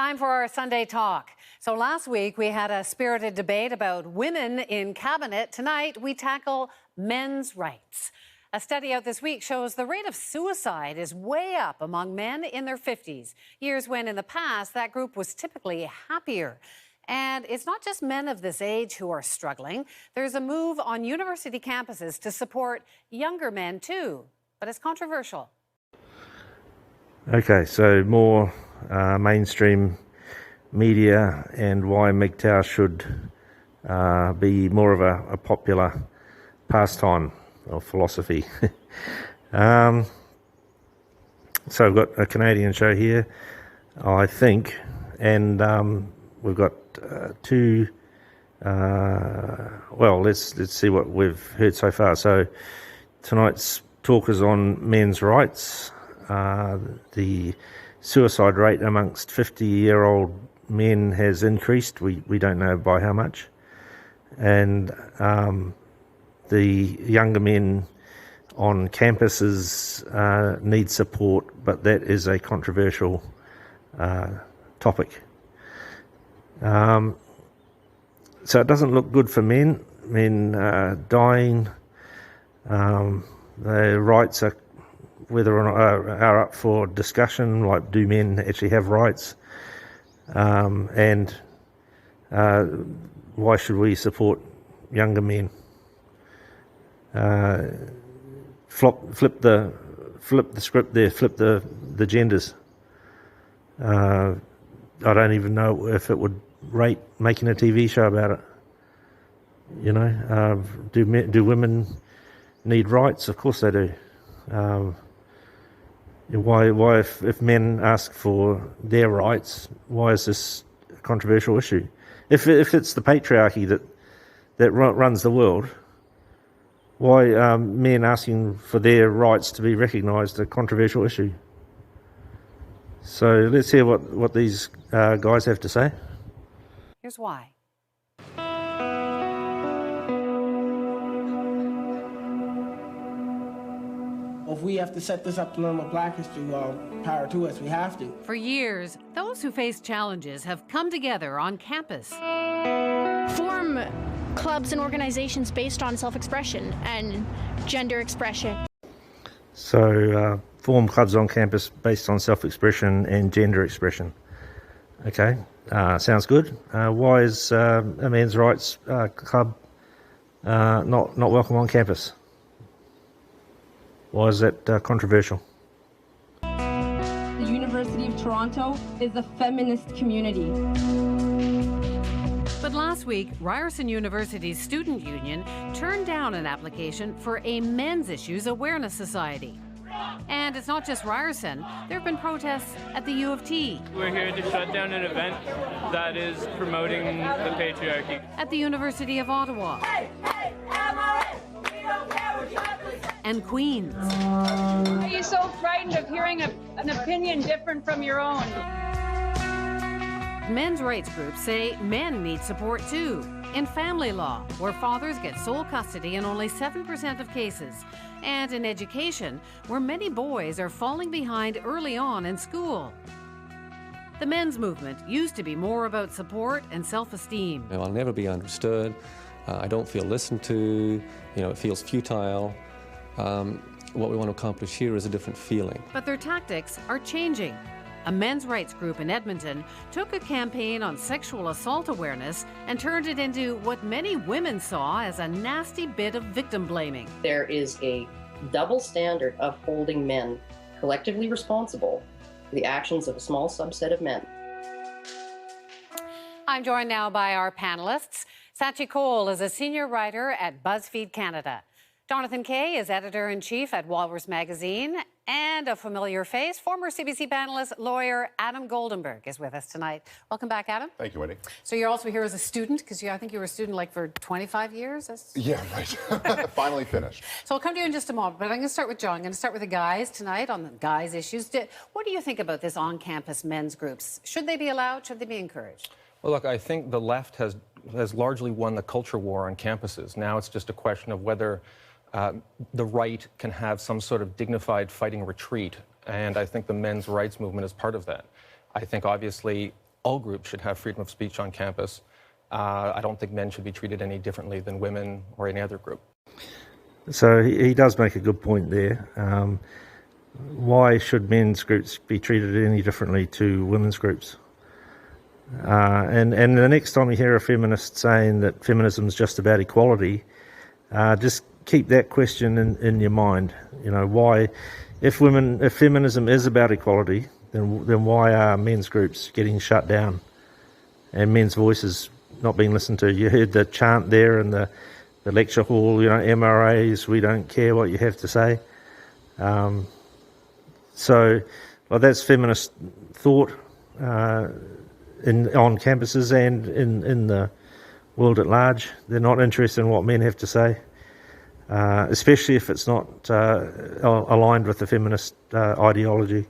Time for our Sunday talk. So last week we had a spirited debate about women in cabinet. Tonight we tackle men's rights. A study out this week shows the rate of suicide is way up among men in their 50s, years when in the past that group was typically happier. And it's not just men of this age who are struggling. There's a move on university campuses to support younger men too, but it's controversial. Okay, so more mainstream media and why MGTOW should be more of a popular pastime or philosophy. So we've got a Canadian show here, I think, and we've got two. Well, let's see what we've heard so far. So tonight's talk is on men's rights. The suicide rate amongst 50-year-old men has increased. We don't know by how much. And the younger men on campuses need support, but that is a controversial topic. So it doesn't look good for men. Men dying. Their rights are whether or not are up for discussion, like do men actually have rights, and why should we support younger men? Flip the script there, flip the genders. I don't even know if it would rate making a TV show about it. You know, do women need rights? Of course they do. Why if men ask for their rights, why is this a controversial issue? If it's the patriarchy that runs the world, why are men asking for their rights to be recognised a controversial issue? So let's hear what these guys have to say. Here's why. If we have to set this up to learn about Black history, well, power to us, we have to. For years, those who face challenges have come together on campus. Form clubs and organizations based on self-expression and gender expression. So form clubs on campus based on self-expression and gender expression. Okay, sounds good. Why is a men's rights club not welcome on campus? Why is that controversial? The University of Toronto is a feminist community. But last week, Ryerson University's student union turned down an application for a Men's Issues Awareness Society. And it's not just Ryerson. There have been protests at the U of T. We're here to shut down an event that is promoting the patriarchy. At the University of Ottawa. And Queen's. Are you so frightened of hearing an opinion different from your own? Men's rights groups say men need support too. In family law, where fathers get sole custody in only 7% of cases. And in education, where many boys are falling behind early on in school. The men's movement used to be more about support and self-esteem. I'll never be understood. I don't feel listened to. It feels futile. What we want to accomplish here is a different feeling. But their tactics are changing. A men's rights group in Edmonton took a campaign on sexual assault awareness and turned it into what many women saw as a nasty bit of victim blaming. There is a double standard of holding men collectively responsible for the actions of a small subset of men. I'm joined now by our panelists. Sachi Cole is a senior writer at BuzzFeed Canada. Jonathan Kay is editor-in-chief at Walrus Magazine, and a familiar face, former CBC panelist, lawyer Adam Goldenberg is with us tonight. Welcome back, Adam. Thank you, Wendy. So you're also here as a student, because I think you were a student for 25 years? Yeah, right. Finally finished. So I'll come to you in just a moment, but I'm going to start with John. I'm going to start with the guys tonight on the guys' issues. What do you think about this on-campus men's groups? Should they be allowed? Should they be encouraged? Well, look, I think the left has largely won the culture war on campuses. Now it's just a question of whether the right can have some sort of dignified fighting retreat, and I think the men's rights movement is part of that. I think obviously all groups should have freedom of speech on campus. I don't think men should be treated any differently than women or any other group. So he does make a good point there. Why should men's groups be treated any differently to women's groups? And the next time you hear a feminist saying that feminism is just about equality, just keep that question in your mind. You know, why, if feminism is about equality, then why are men's groups getting shut down and men's voices not being listened to? You heard the chant there in the lecture hall, you know, MRAs, we don't care what you have to say. So that's feminist thought on campuses and in the world at large. They're not interested in what men have to say, especially if it's not aligned with the feminist ideology.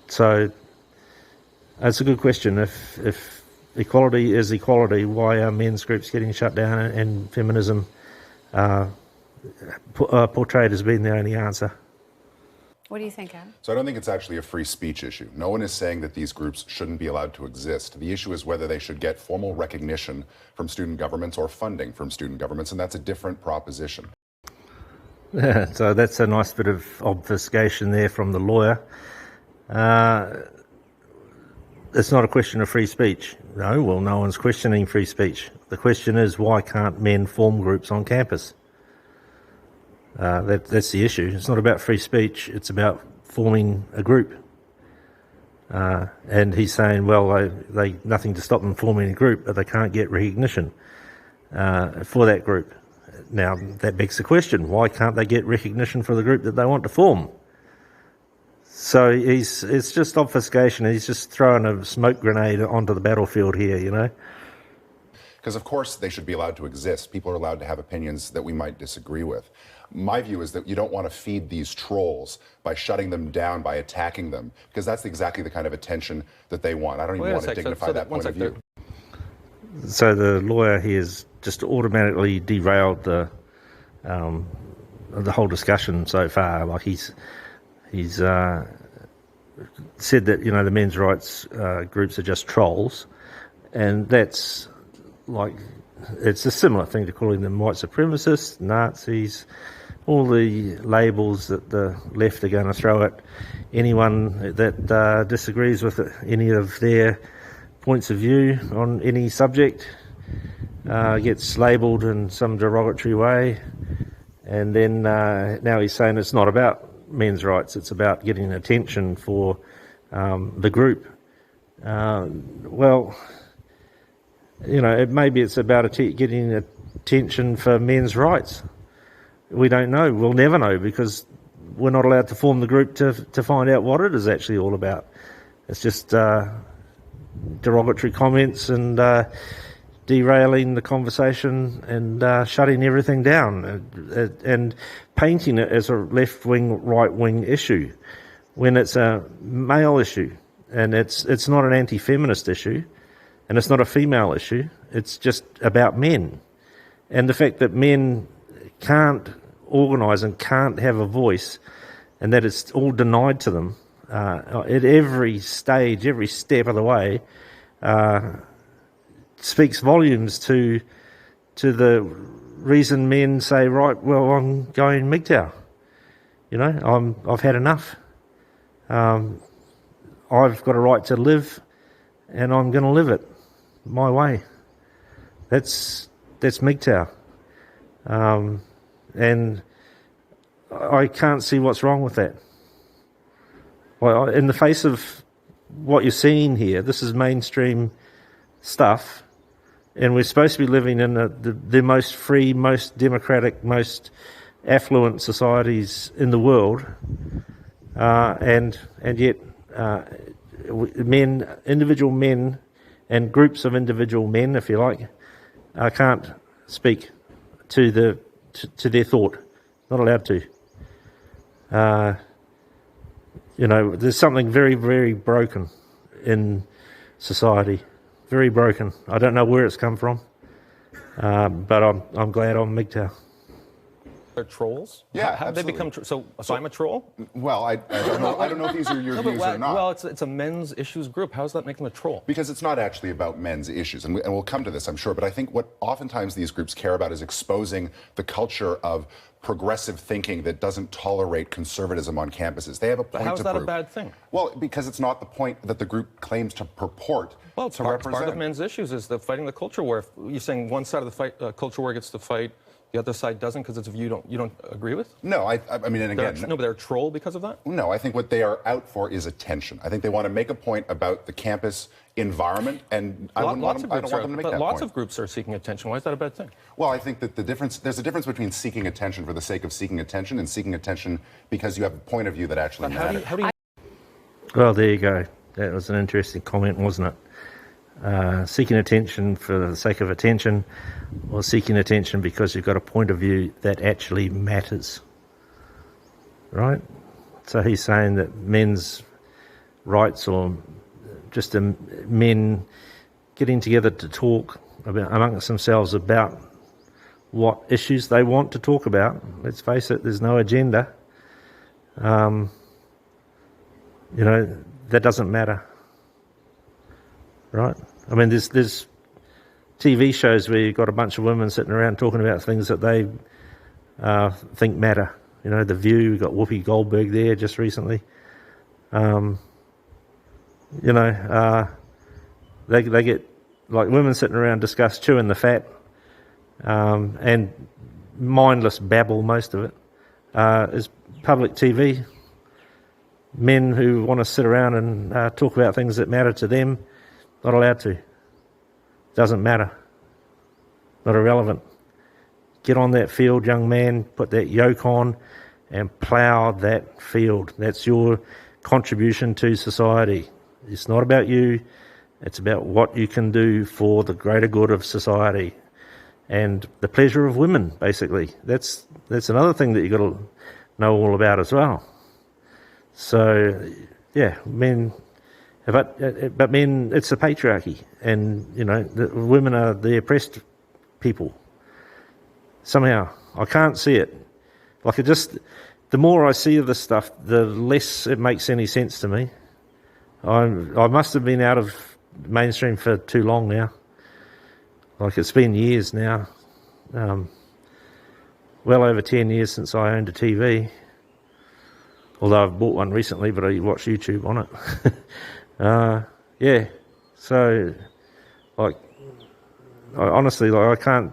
So it's a good question. If equality is equality, why are men's groups getting shut down and feminism portrayed as being the only answer? What do you think, Adam? So I don't think it's actually a free speech issue. No one is saying that these groups shouldn't be allowed to exist. The issue is whether they should get formal recognition from student governments or funding from student governments, and that's a different proposition. Yeah, so that's a nice bit of obfuscation there from the lawyer. It's not a question of free speech. No, well, no one's questioning free speech. The question is, why can't men form groups on campus? That's the issue. It's not about free speech. It's about forming a group. And he's saying, well, they nothing to stop them forming a group, but they can't get recognition for that group. Now, that begs the question, why can't they get recognition for the group that they want to form? So it's just obfuscation. He's just throwing a smoke grenade onto the battlefield here, you know. Because, of course, they should be allowed to exist. People are allowed to have opinions that we might disagree with. My view is that you don't want to feed these trolls by shutting them down, by attacking them, because that's exactly the kind of attention that they want. I don't even want to dignify that point of view. So the lawyer here has just automatically derailed the whole discussion so far. Like he's said that, you know, the men's rights groups are just trolls, and that's like, it's a similar thing to calling them white supremacists, Nazis, all the labels that the left are going to throw at anyone that disagrees with any of their points of view on any subject, gets labelled in some derogatory way. And then now he's saying it's not about men's rights, it's about getting attention for the group. Well, you know, maybe it's about getting attention for men's rights. We don't know. We'll never know, because we're not allowed to form the group to find out what it is actually all about. It's just derogatory comments and derailing the conversation and shutting everything down and painting it as a left-wing, right-wing issue when it's a male issue, and it's not an anti-feminist issue, and it's not a female issue. It's just about men, and the fact that men can't organise and can't have a voice, and that it's all denied to them at every stage, every step of the way, speaks volumes to the reason men say, right, well, I'm going MGTOW. You know, I've had enough. I've got a right to live, and I'm going to live it my way. That's MGTOW. And I can't see what's wrong with that. Well, in the face of what you're seeing here, this is mainstream stuff, and we're supposed to be living in the most free, most democratic, most affluent societies in the world, and yet individual men and groups of individual men, if you like, can't speak to their thought. Not allowed to. You know, there's something very, very broken in society. Very broken. I don't know where it's come from, but I'm glad I'm MGTOW. They're trolls? Yeah, How have they become so I'm a troll? Well, I don't know if these are your views or not. Well, it's a men's issues group. How does that make them a troll? Because it's not actually about men's issues, and we'll come to this, I'm sure. But I think what oftentimes these groups care about is exposing the culture of progressive thinking that doesn't tolerate conservatism on campuses. They have a point to prove. How is that a bad thing? Well, because it's not the point that the group claims to purport to represent. Part of men's issues is fighting the culture war. If you're saying one side of the fight, culture war gets to fight, the other side doesn't because it's a view you don't agree with? No, I mean, and again... No, but they're a troll because of that? No, I think what they are out for is attention. I think they want to make a point about the campus environment, and I don't want them to make that point. Lots of groups are seeking attention. Why is that a bad thing? Well, I think that there's a difference between seeking attention for the sake of seeking attention and seeking attention because you have a point of view that actually matters. Well, there you go. That was an interesting comment, wasn't it? Seeking attention for the sake of attention, or seeking attention because you've got a point of view that actually matters. Right? So he's saying that men's rights, or just men getting together to talk amongst themselves about what issues they want to talk about. Let's face it, there's no agenda. That doesn't matter. Right? I mean, there's TV shows where you've got a bunch of women sitting around talking about things that they think matter. The View, we've got Whoopi Goldberg there just recently. They get, like, women sitting around discuss chewing the fat and mindless babble, most of it, is public TV. Men who want to sit around and talk about things that matter to them, not allowed to. Doesn't matter. Not irrelevant. Get on that field, young man, put that yoke on and plough that field. That's your contribution to society. It's not about you. It's about what you can do for the greater good of society and the pleasure of women, basically. That's another thing that you've got to know all about as well. So, yeah, men... But men, it's the patriarchy, and the women are the oppressed people. Somehow, I can't see it. Like, the more I see of this stuff, the less it makes any sense to me. I must have been out of mainstream for too long now. Like, it's been years now. Well over 10 years since I owned a TV. Although I've bought one recently, but I watch YouTube on it. Yeah, so, like, honestly, I can't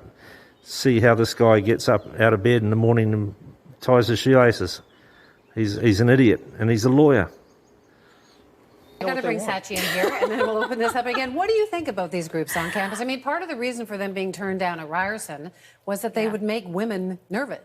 see how this guy gets up out of bed in the morning and ties his shoelaces. He's an idiot, and he's a lawyer. I'm going to bring Sachi in here, and then we'll open this up again. What do you think about these groups on campus? I mean, part of the reason for them being turned down at Ryerson was that they would make women nervous.